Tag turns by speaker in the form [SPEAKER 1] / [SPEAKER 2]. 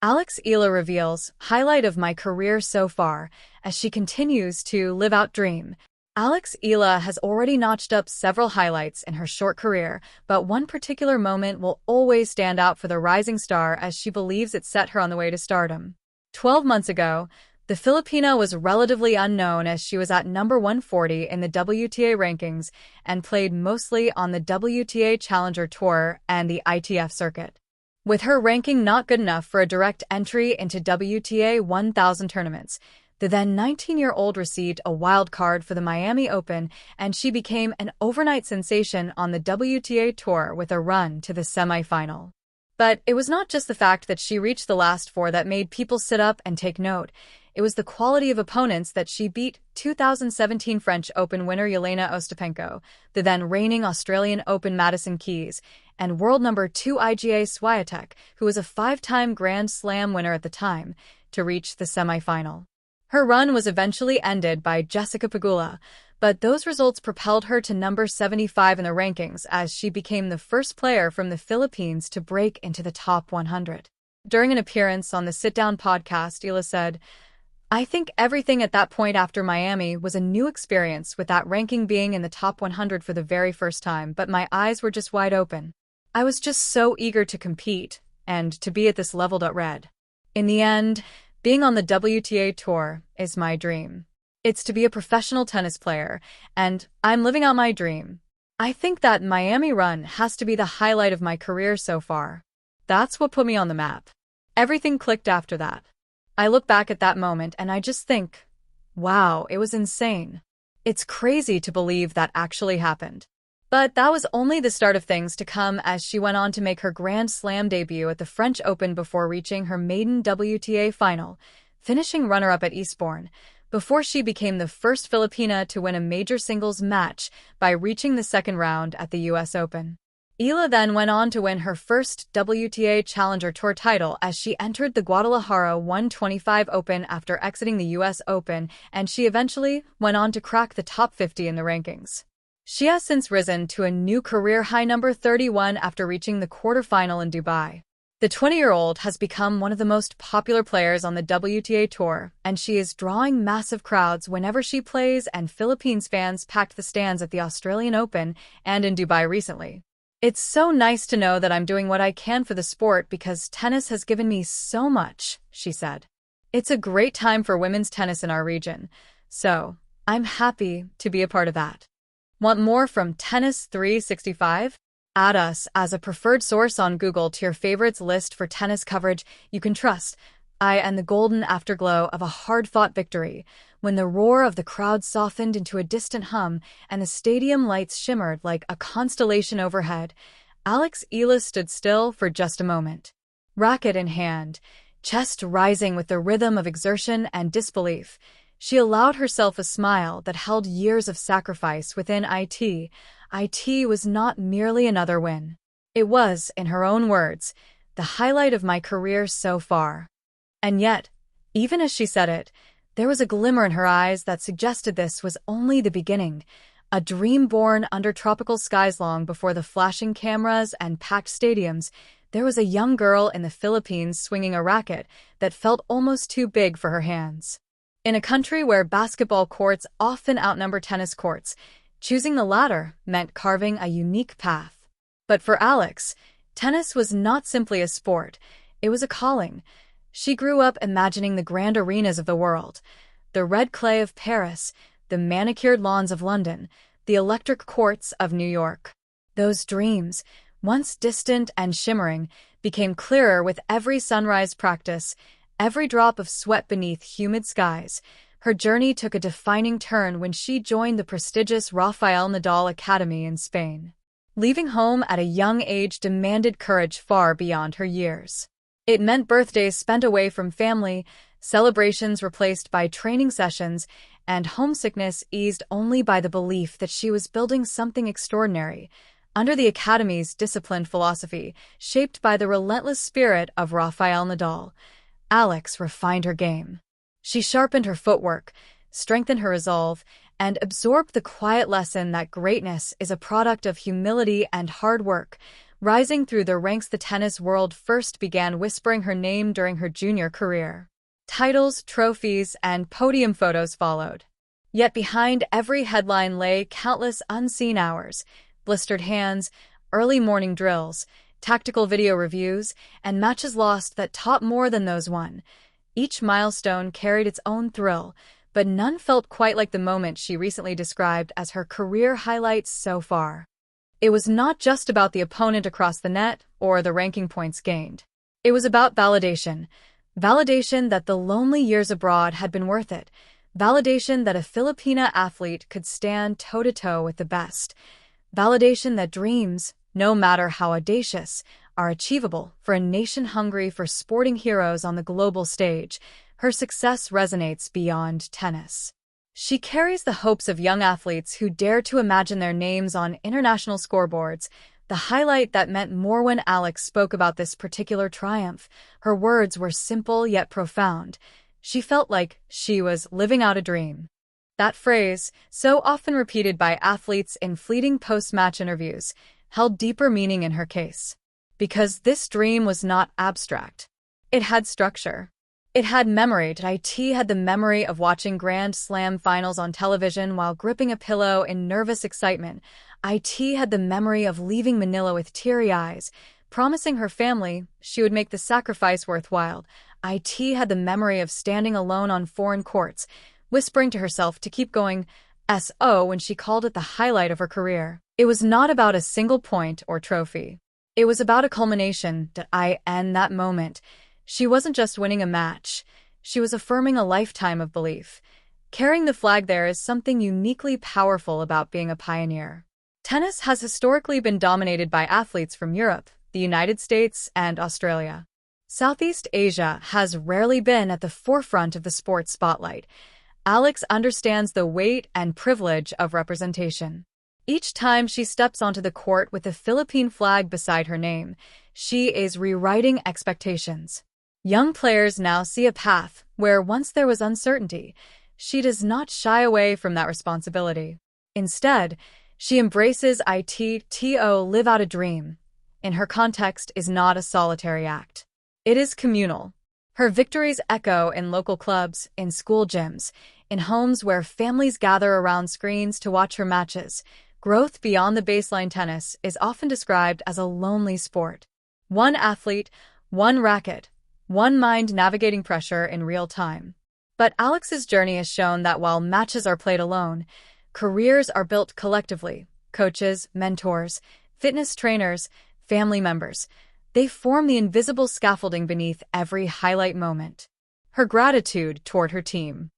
[SPEAKER 1] Eala reveals, highlight of my career so far, as she continues to live out dream. Eala has already notched up several highlights in her short career, but one particular moment will always stand out for the rising star as she believes it set her on the way to stardom. 12 months ago, the Filipina was relatively unknown as she was at number 140 in the WTA rankings and played mostly on the WTA Challenger Tour and the ITF circuit. With her ranking not good enough for a direct entry into WTA 1000 tournaments, the then 19-year-old received a wild card for the Miami Open, and she became an overnight sensation on the WTA Tour with a run to the semifinal. But it was not just the fact that she reached the last four that made people sit up and take note. It was the quality of opponents that she beat: 2017 French Open winner Jelena Ostapenko, the then reigning Australian Open Madison Keys, and world number 2 Iga Swiatek, who was a 5-time Grand Slam winner at the time, to reach the semifinal. Her run was eventually ended by Jessica Pegula, but those results propelled her to number 75 in the rankings as she became the first player from the Philippines to break into the top 100. During an appearance on the Sit Down podcast, Eala said, "I think everything at that point after Miami was a new experience, with that ranking being in the top 100 for the very first time, but my eyes were just wide open. I was just so eager to compete and to be at this level. Red. In the end, being on the WTA Tour is my dream. It's to be a professional tennis player, and I'm living out my dream. I think that Miami run has to be the highlight of my career so far. That's what put me on the map. Everything clicked after that. I look back at that moment and I just think, wow, it was insane. It's crazy to believe that actually happened." But that was only the start of things to come as she went on to make her Grand Slam debut at the French Open before reaching her maiden WTA final, finishing runner-up at Eastbourne, before she became the first Filipina to win a major singles match by reaching the second round at the US Open. Eala then went on to win her first WTA Challenger Tour title as she entered the Guadalajara 125 Open after exiting the US Open, and she eventually went on to crack the top 50 in the rankings. She has since risen to a new career high number 31 after reaching the quarterfinal in Dubai. The 20-year-old has become one of the most popular players on the WTA Tour, and she is drawing massive crowds whenever she plays, and Philippines fans packed the stands at the Australian Open and in Dubai recently. "It's so nice to know that I'm doing what I can for the sport because tennis has given me so much," she said. "It's a great time for women's tennis in our region, so I'm happy to be a part of that." Want more from Tennis 365? Add us as a preferred source on Google to your favorites list for tennis coverage you can trust. And the golden afterglow of a hard-fought victory, when the roar of the crowd softened into a distant hum and the stadium lights shimmered like a constellation overhead, Eala stood still for just a moment. Racket in hand, chest rising with the rhythm of exertion and disbelief, she allowed herself a smile that held years of sacrifice within it. It was not merely another win. It was, in her own words, the highlight of my career so far. And yet, even as she said it, there was a glimmer in her eyes that suggested this was only the beginning, a dream born under tropical skies. Long before the flashing cameras and packed stadiums, there was a young girl in the Philippines swinging a racket that felt almost too big for her hands. In a country where basketball courts often outnumber tennis courts, choosing the latter meant carving a unique path. But for Alex, tennis was not simply a sport, it was a calling. She grew up imagining the grand arenas of the world, the red clay of Paris, the manicured lawns of London, the electric courts of New York. Those dreams, once distant and shimmering, became clearer with every sunrise practice, every drop of sweat beneath humid skies. Her journey took a defining turn when she joined the prestigious Rafael Nadal Academy in Spain. Leaving home at a young age demanded courage far beyond her years. It meant birthdays spent away from family, celebrations replaced by training sessions, and homesickness eased only by the belief that she was building something extraordinary, under the Academy's disciplined philosophy, shaped by the relentless spirit of Rafael Nadal. Alex refined her game. She sharpened her footwork, strengthened her resolve, and absorbed the quiet lesson that greatness is a product of humility and hard work. Rising through the ranks, the tennis world first began whispering her name during her junior career. Titles, trophies, and podium photos followed. Yet behind every headline lay countless unseen hours, blistered hands, early morning drills, tactical video reviews, and matches lost that taught more than those won. Each milestone carried its own thrill, but none felt quite like the moment she recently described as her career highlights so far. It was not just about the opponent across the net or the ranking points gained. It was about validation. Validation that the lonely years abroad had been worth it. Validation that a Filipina athlete could stand toe-to-toe with the best. Validation that dreams, no matter how audacious, are achievable for a nation hungry for sporting heroes on the global stage. Her success resonates beyond tennis. She carries the hopes of young athletes who dare to imagine their names on international scoreboards. The highlight that meant more when Alex spoke about this particular triumph. Her words were simple yet profound. She felt like she was living out a dream. That phrase, so often repeated by athletes in fleeting post-match interviews, held deeper meaning in her case. Because this dream was not abstract. It had structure. It had memory. It had the memory of watching Grand Slam finals on television while gripping a pillow in nervous excitement. It had the memory of leaving Manila with teary eyes, promising her family she would make the sacrifice worthwhile. It had the memory of standing alone on foreign courts, whispering to herself to keep going, when she called it the highlight of her career. It was not about a single point or trophy. It was about a culmination. That moment. She wasn't just winning a match, she was affirming a lifetime of belief. Carrying the flag there is something uniquely powerful about being a pioneer. Tennis has historically been dominated by athletes from Europe, the United States, and Australia. Southeast Asia has rarely been at the forefront of the sports spotlight. Alex understands the weight and privilege of representation. Each time she steps onto the court with the Philippine flag beside her name, she is rewriting expectations. Young players now see a path where once there was uncertainty. She does not shy away from that responsibility. Instead, she embraces live out a dream. In her context is not a solitary act. It is communal. Her victories echo in local clubs, in school gyms, in homes where families gather around screens to watch her matches. Growth beyond the baseline. Tennis is often described as a lonely sport. One athlete, one racket, one mind navigating pressure in real time. But Alex's journey has shown that while matches are played alone, careers are built collectively. Coaches, mentors, fitness trainers, family members. They form the invisible scaffolding beneath every highlight moment. Her gratitude toward her team.